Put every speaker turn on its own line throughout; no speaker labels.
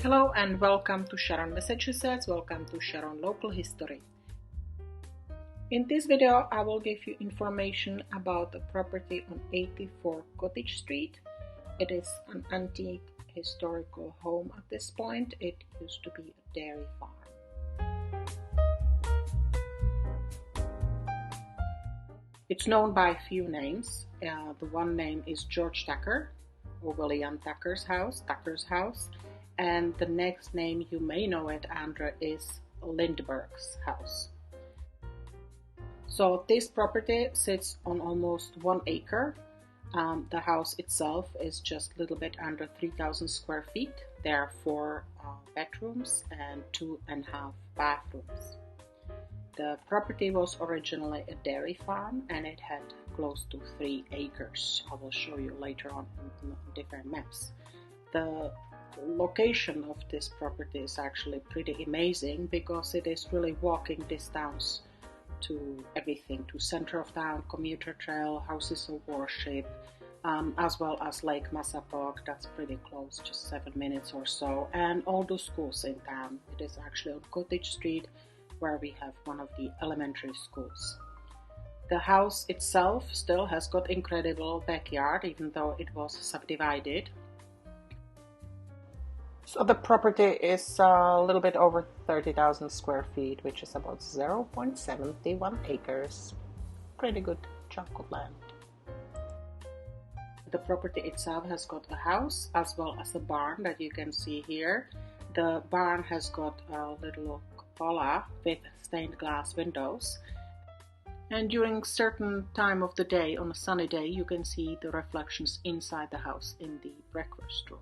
Hello and welcome to Sharon Massachusetts. Welcome to Sharon Local History. In this video, I will give you information about the property on 84 Cottage Street. It is an antique historical home at this point. It used to be a dairy farm. It's known by a few names. The one name is George Tucker or William Tucker's house, and the next name you may know it under is Lindbergh's house. So this property sits on almost 1 acre. The house itself is just a little bit under 3,000 square feet. There are 4 bedrooms and 2.5 bathrooms. The property was originally a dairy farm and it had close to 3 acres. I will show you later on in different maps. The location of this property is actually pretty amazing because it is really walking distance to everything, to center of town, commuter trail, houses of worship, as well as Lake Massapark. That's pretty close, just 7 minutes or so, and all the schools in town. It is actually on Cottage Street where we have one of the elementary schools. The house itself still has got incredible backyard even though it was subdivided. So the property is a little bit over 30,000 square feet, which is about 0.71 acres. Pretty good chunk of land. The property itself has got a house as well as a barn that you can see here. The barn has got a little cupola with stained glass windows. And during certain time of the day, on a sunny day, you can see the reflections inside the house in the breakfast room.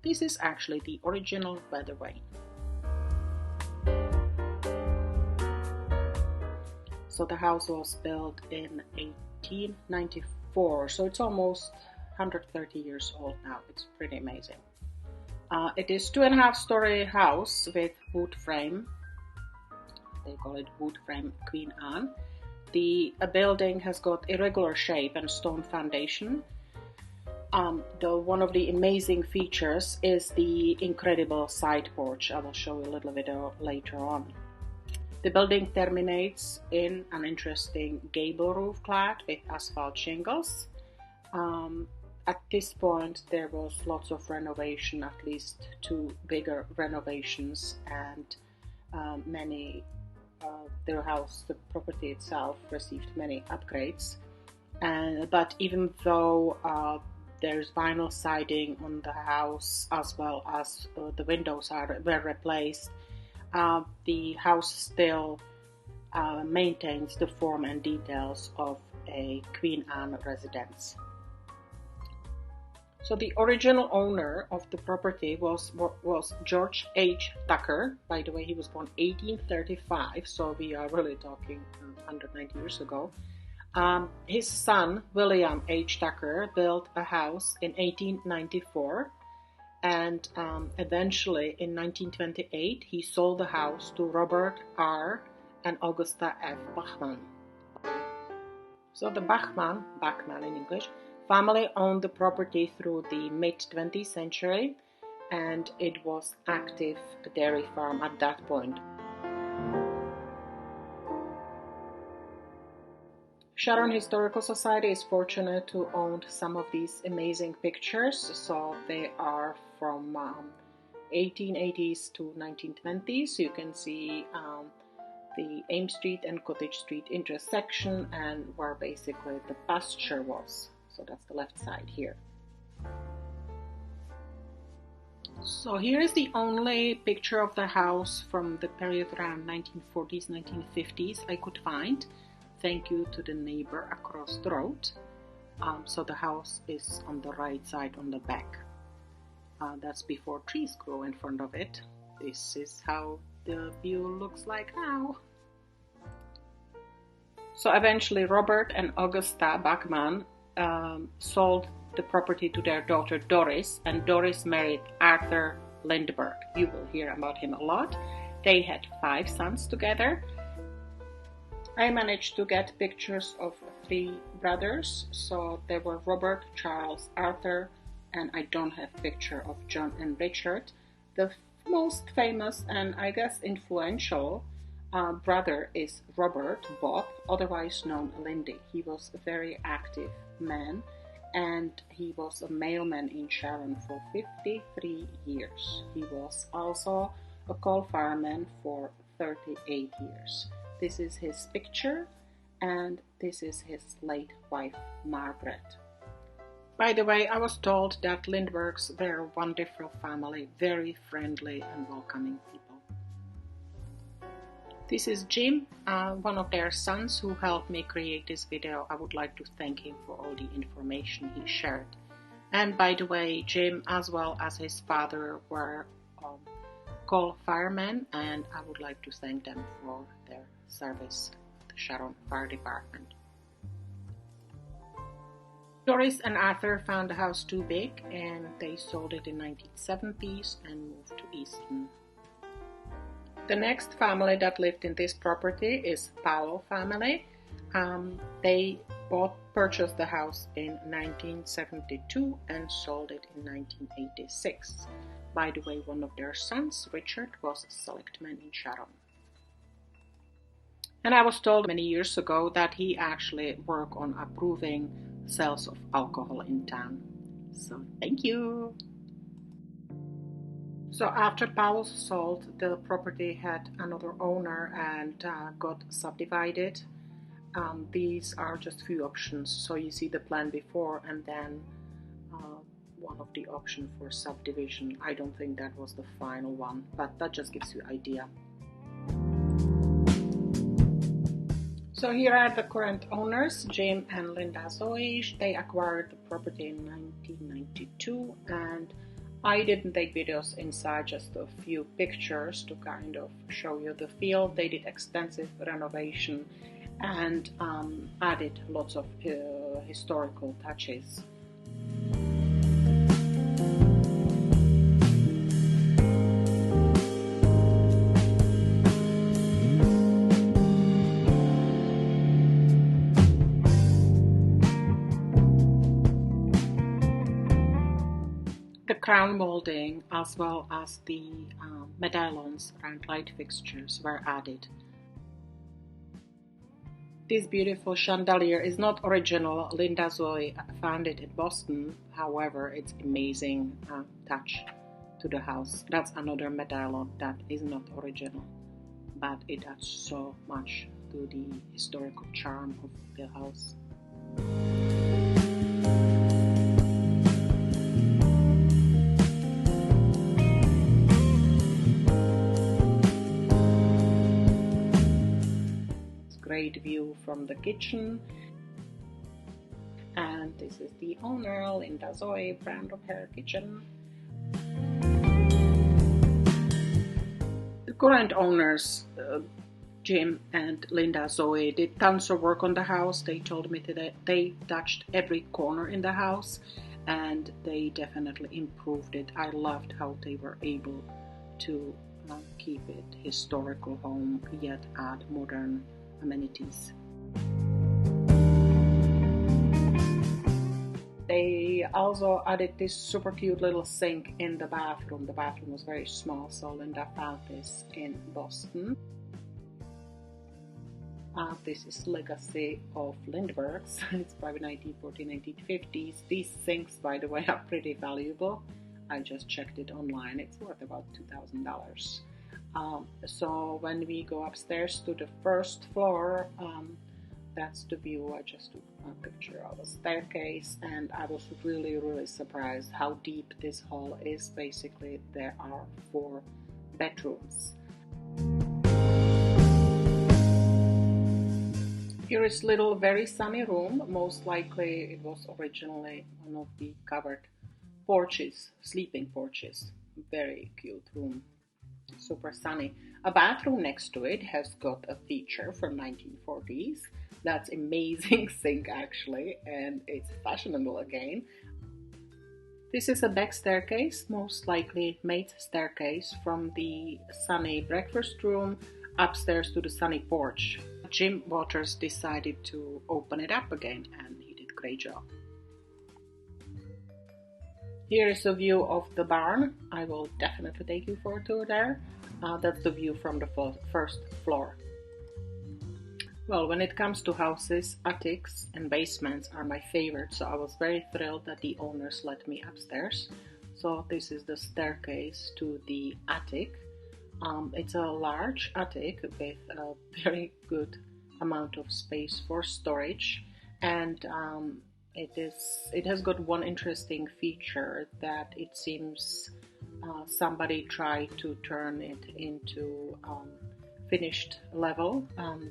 This is actually the original weather vane. So the house was built in 1894, so it's almost 130 years old now. It's pretty amazing. It is 2.5-story house with wood frame. They call it wood frame Queen Anne. The building has got irregular shape and stone foundation. One of the amazing features is the incredible side porch. I will show you a little bit later on. The building terminates in an interesting gable roof clad with asphalt shingles. At this point there was lots of renovation, at least 2 bigger renovations, and the property itself received many upgrades. But even though there's vinyl siding on the house as well as the windows were replaced, the house still maintains the form and details of a Queen Anne residence. So the original owner of the property was George H. Tucker. By the way, he was born 1835, so we are really talking 190 years ago. His son, William H. Tucker, built a house in 1894, and eventually in 1928 he sold the house to Robert R. and Augusta F. Bachman. So the Bachman in English, family owned the property through the mid-20th century, and it was active dairy farm at that point. Sharon Historical Society is fortunate to own some of these amazing pictures. So they are from 1880s to 1920s. You can see the Ames Street and Cottage Street intersection and where basically the pasture was. So that's the left side here. So here is the only picture of the house from the period around 1940s, 1950s I could find. Thank you to the neighbor across the road. So the house is on the right side on the back. That's before trees grow in front of it. This is how the view looks like now. So eventually Robert and Augusta Bachman sold the property to their daughter Doris, and Doris married Arthur Lindbergh. You will hear about him a lot. They had 5 sons together. I managed to get pictures of 3 brothers. So there were Robert, Charles, Arthur, and I don't have picture of John and Richard. The most famous and I guess influential brother is Robert Bob, otherwise known Lindy. He was a very active man and he was a mailman in Sharon for 53 years. He was also a coal fireman for 38 years. This is his picture and this is his late wife Margaret. By the way, I was told that Lindberghs were a wonderful family, very friendly and welcoming people. This is Jim, one of their sons who helped me create this video. I would like to thank him for all the information he shared. And by the way, Jim as well as his father were coal firemen, and I would like to thank them for their service to the Sharon Fire Department. Doris and Arthur found the house too big and they sold it in 1970s and moved to Easton. The next family that lived in this property is Powell family. They purchased the house in 1972 and sold it in 1986. By the way, one of their sons, Richard, was a selectman in Sharon. And I was told many years ago that he actually worked on approving sales of alcohol in town. So thank you. So after Powell sold, the property had another owner and got subdivided. These are just few options. So you see the plan before and then one of the options for subdivision. I don't think that was the final one, but that just gives you an idea. So here are the current owners, Jim and Linda Zoe. They acquired the property in 1992 and I didn't take videos inside, just a few pictures to kind of show you the feel. They did extensive renovation and added lots of historical touches. The crown molding as well as the medallions and light fixtures were added. This beautiful chandelier is not original. Linda Zoe found it in Boston. However, it's amazing touch to the house. That's another medallion that is not original, but it adds so much to the historical charm of the house. Great view from the kitchen, and this is the owner, Linda Zoe, brand of her kitchen. The current owners, Jim and Linda Zoe, did tons of work on the house. They told me that they touched every corner in the house and they definitely improved it. I loved how they were able to keep it historical home yet add modern amenities. They also added this super cute little sink in the bathroom. The bathroom was very small, so Linda found this in Boston. This is legacy of Lindberghs. It's probably 1940s, 1950s. These sinks, by the way, are pretty valuable. I just checked it online. It's worth about $2,000. So when we go upstairs to the first floor, that's the view. I just took a picture of a staircase and I was really surprised how deep this hall is. Basically, there are 4 bedrooms. Here is little very sunny room. Most likely it was originally one of the covered porches, sleeping porches. Very cute room. Super sunny. A bathroom next to it has got a feature from 1940s. That's amazing sink actually, and it's fashionable again. This is a back staircase, most likely maid's staircase from the sunny breakfast room upstairs to the sunny porch. Jim Waters decided to open it up again and he did a great job. Here is a view of the barn. I will definitely take you for a tour there. That's the view from the first floor. Well, when it comes to houses, attics and basements are my favorite, so I was very thrilled that the owners let me upstairs. So this is the staircase to the attic. It's a large attic with a very good amount of space for storage, and it has got one interesting feature that it seems somebody tried to turn it into finished level.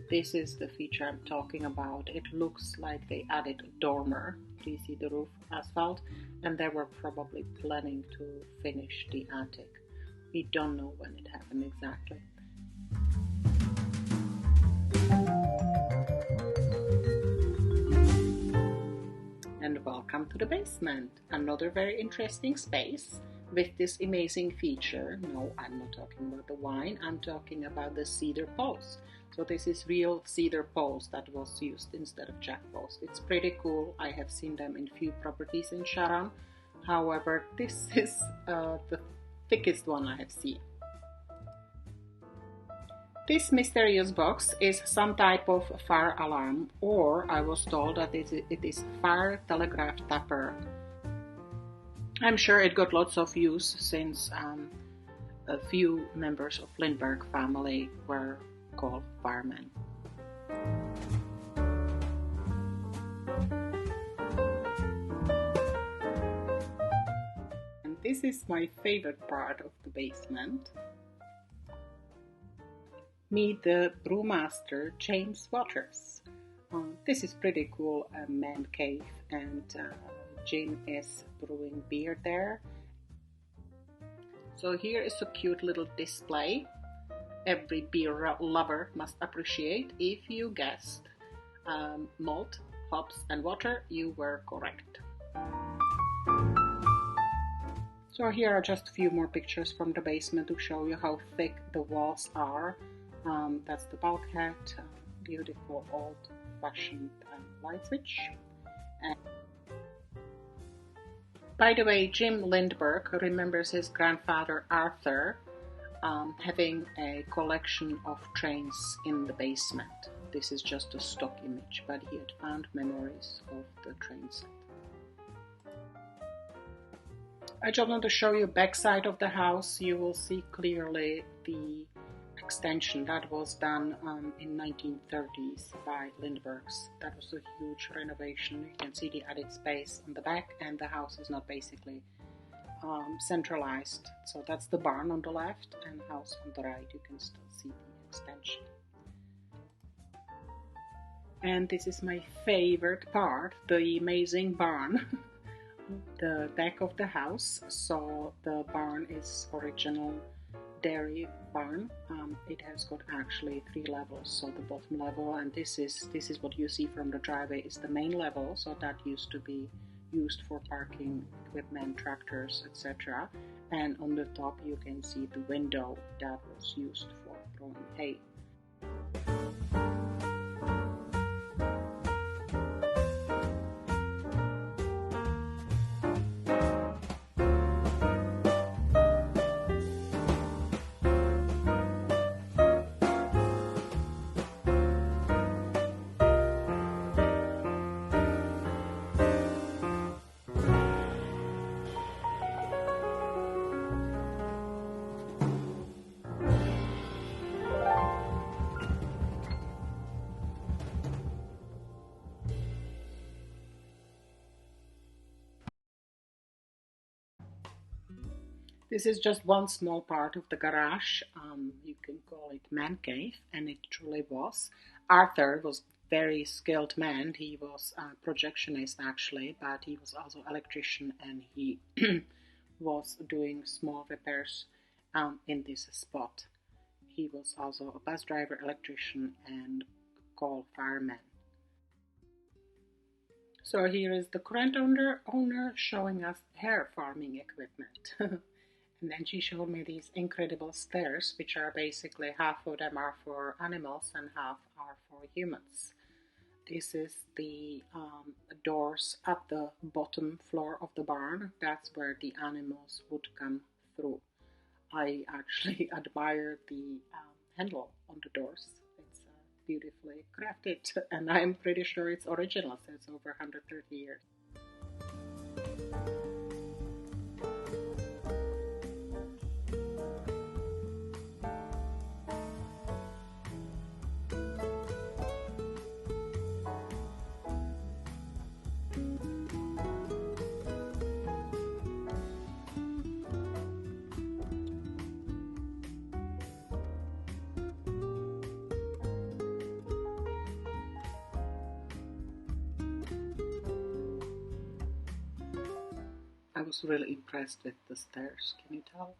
This is the feature I'm talking about. It looks like they added a dormer. Do you see the roof asphalt? And they were probably planning to finish the attic. We don't know when it happened exactly. And welcome to the basement, another very interesting space with this amazing feature. No, I'm not talking about the wine, I'm talking about the cedar post. So this is real cedar post that was used instead of jack post. It's pretty cool. I have seen them in few properties in Sharon. However, this is the thickest one I have seen. This mysterious box is some type of fire alarm, or I was told that it is fire telegraph tapper. I'm sure it got lots of use since a few members of Lindbergh family were called firemen. And this is my favorite part of the basement. Meet the brewmaster James Waters. This is pretty cool, a man cave, and Jim is brewing beer there. So here is a cute little display. Every beer lover must appreciate. If you guessed malt, hops and water, you were correct. So here are just a few more pictures from the basement to show you how thick the walls are. That's the bulkhead, beautiful old-fashioned light switch. And by the way, Jim Lindbergh remembers his grandfather Arthur having a collection of trains in the basement. This is just a stock image, but he had found memories of the train set. I just want to show you backside of the house. You will see clearly the extension that was done in 1930s by Lindberghs. That was a huge renovation. You can see the added space on the back, and the house is not basically centralized. So that's the barn on the left, and house on the right. You can still see the extension. And this is my favorite part, the amazing barn. The back of the house. So the barn is original dairy barn. It has got actually 3 levels. So the bottom level, and this is what you see from the driveway, is the main level. So that used to be used for parking equipment, tractors, etc. And on the top you can see the window that was used for growing hay. This is just one small part of the garage. You can call it man cave, and it truly was. Arthur was very skilled man. He was a projectionist actually, but he was also electrician, and he was doing small repairs in this spot. He was also a bus driver, electrician, and call fireman. So here is the current owner showing us her farming equipment. And then she showed me these incredible stairs, which are basically half of them are for animals and half are for humans. This is the doors at the bottom floor of the barn. That's where the animals would come through. I actually admire the handle on the doors. It's beautifully crafted, and I'm pretty sure it's original, so it's over 130 years. I was really impressed with the stairs, can you tell?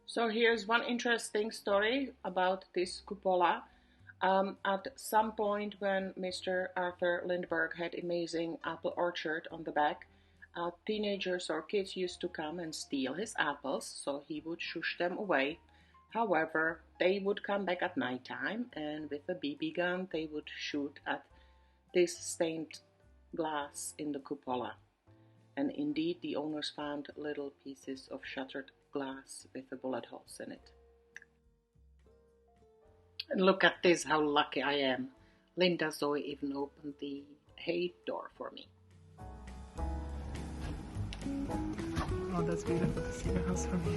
So here's one interesting story about this cupola. At some point when Mr. Arthur Lindbergh had amazing apple orchard on the back, teenagers or kids used to come and steal his apples, so he would shush them away. However, they would come back at night time and with a BB gun they would shoot at this stained glass in the cupola. And indeed, the owners found little pieces of shattered glass with the bullet holes in it. And look at this, how lucky I am. Linda Zoe even opened the hay door for me.
Oh, that's beautiful to see the house from here.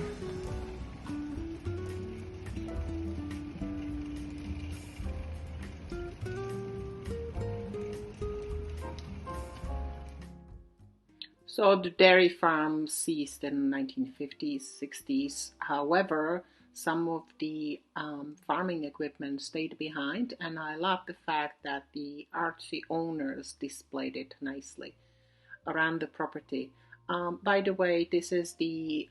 So the dairy farm ceased in 1950s, 60s. However, some of the farming equipment stayed behind, and I love the fact that the artsy owners displayed it nicely around the property. By the way, this is the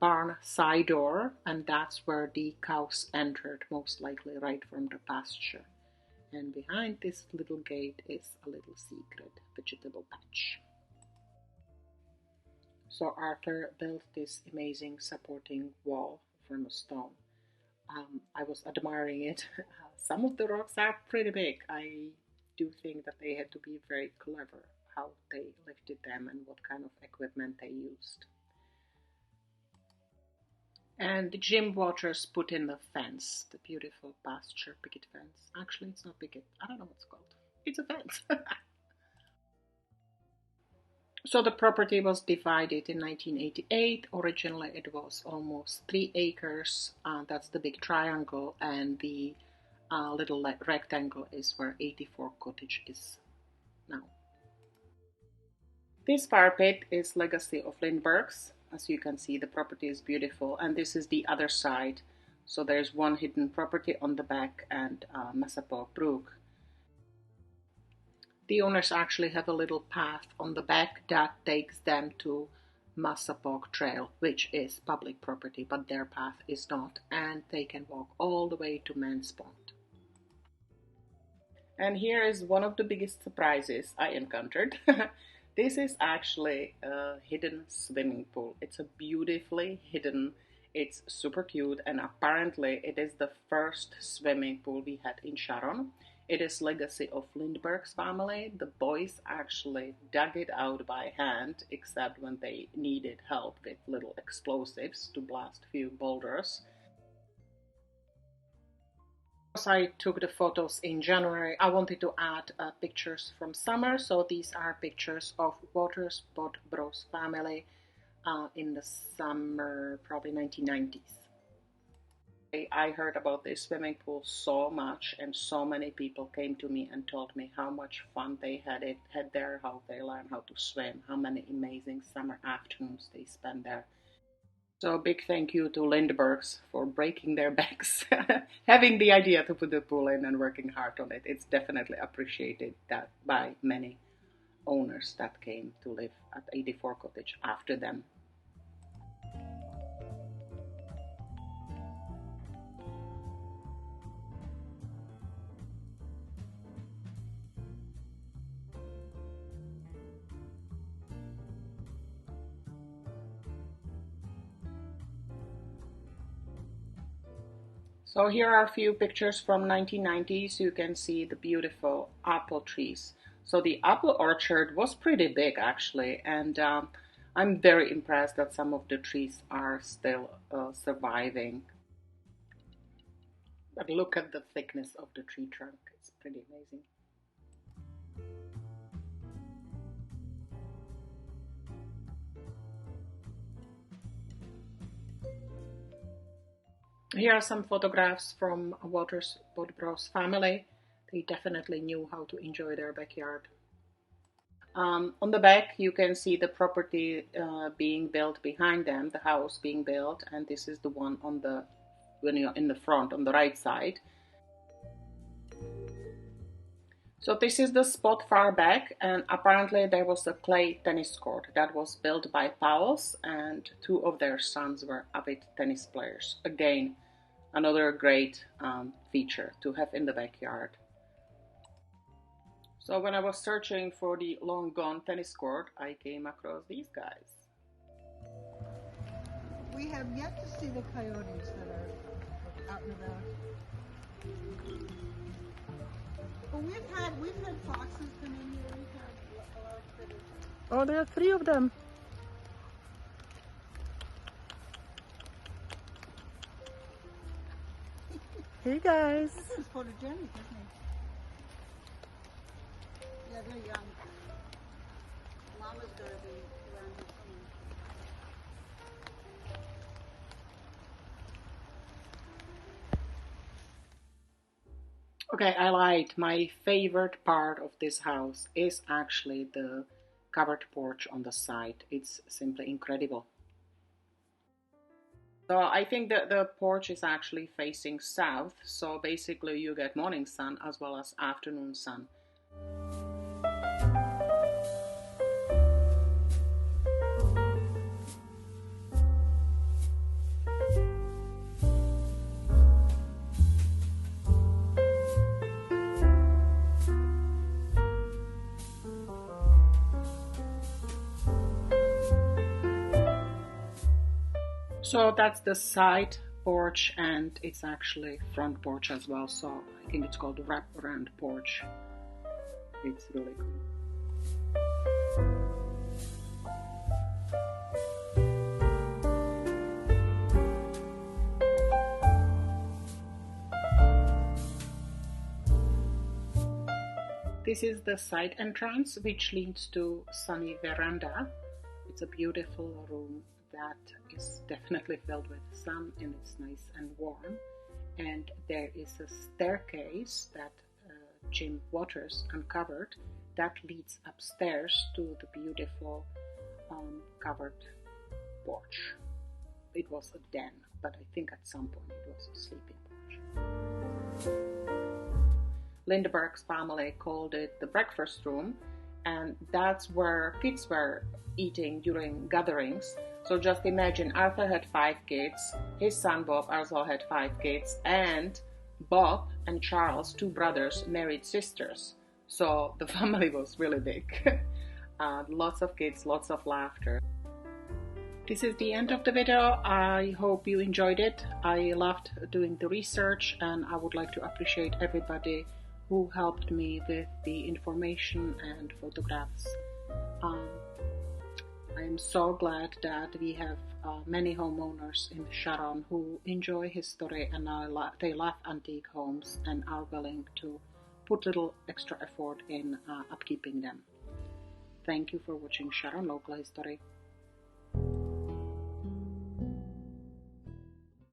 barn side door, and that's where the cows entered, most likely right from the pasture. And behind this little gate is a little secret vegetable patch. So Arthur built this amazing supporting wall from a stone. I was admiring it. Some of the rocks are pretty big. I do think that they had to be very clever how they lifted them and what kind of equipment they used. And Jim Waters put in the fence, the beautiful pasture picket fence. Actually, it's not picket. I don't know what it's called. It's a fence. So the property was divided in 1988. Originally it was almost 3 acres. That's the big triangle, and the little rectangle is where 84 Cottage is now. This fire pit is legacy of Lindbergh's. As you can see, the property is beautiful, and this is the other side. So there's one hidden property on the back and Massachusetts Brook. The owners actually have a little path on the back that takes them to Massachusetts Trail, which is public property, but their path is not, and they can walk all the way to Man's Pond. And here is one of the biggest surprises I encountered. This is actually a hidden swimming pool. It's a beautifully hidden, it's super cute, and apparently it is the first swimming pool we had in Sharon. It is legacy of Lindbergh's family. The boys actually dug it out by hand, except when they needed help with little explosives to blast a few boulders. I took the photos in January. I wanted to add pictures from summer, so these are pictures of Waters Bod Bros family in the summer, probably 1990s. I heard about this swimming pool so much, and so many people came to me and told me how much fun they had there, how they learned how to swim, how many amazing summer afternoons they spent there. So big thank you to Lindberghs for breaking their backs, having the idea to put the pool in and working hard on it. It's definitely appreciated that by many owners that came to live at 84 Cottage after them. So here are a few pictures from 1990s. You can see the beautiful apple trees. So the apple orchard was pretty big actually, and I'm very impressed that some of the trees are still surviving. But look at the thickness of the tree trunk, it's pretty amazing. Here are some photographs from Walter's Bodbrow's family. They definitely knew how to enjoy their backyard. On the back, you can see the property being built behind them, the house being built, and this is the one on the when you're in the front on the right side. So this is the spot far back, and apparently there was a clay tennis court that was built by Powell's, and two of their sons were avid tennis players. Again, another great feature to have in the backyard. So when I was searching for the long gone tennis court, I came across these guys.
We have yet to see the coyotes that are out and about. But we've had foxes come in here. We've had a lot of critters.
Oh, there are 3 of them. Hey guys.
This is photogenic, isn't it? Yeah, they're young. Mama's gotta be around here somewhere.
Okay, I lied. My favorite part of this house is actually the covered porch on the side. It's simply incredible. So I think that the porch is actually facing south, so basically you get morning sun as well as afternoon sun. So that's the side porch, and it's actually front porch as well. So I think it's called the wraparound porch. It's really cool. This is the side entrance, which leads to sunny veranda. It's a beautiful room that is definitely filled with sun, and it's nice and warm. And there is a staircase that Jim Waters uncovered that leads upstairs to the beautiful covered porch. It was a den, but I think at some point it was a sleeping porch. Lindbergh's family called it the breakfast room, and that's where kids were eating during gatherings. So just imagine, Arthur had 5 kids, his son Bob also had 5 kids, and Bob and Charles, 2 brothers, married sisters. So the family was really big. Lots of kids, lots of laughter. This is the end of the video. I hope you enjoyed it. I loved doing the research, and I would like to appreciate everybody who helped me with the information and photographs. I am so glad that we have many homeowners in Sharon who enjoy history, and they love antique homes and are willing to put a little extra effort in upkeeping them. Thank you for watching Sharon Local History.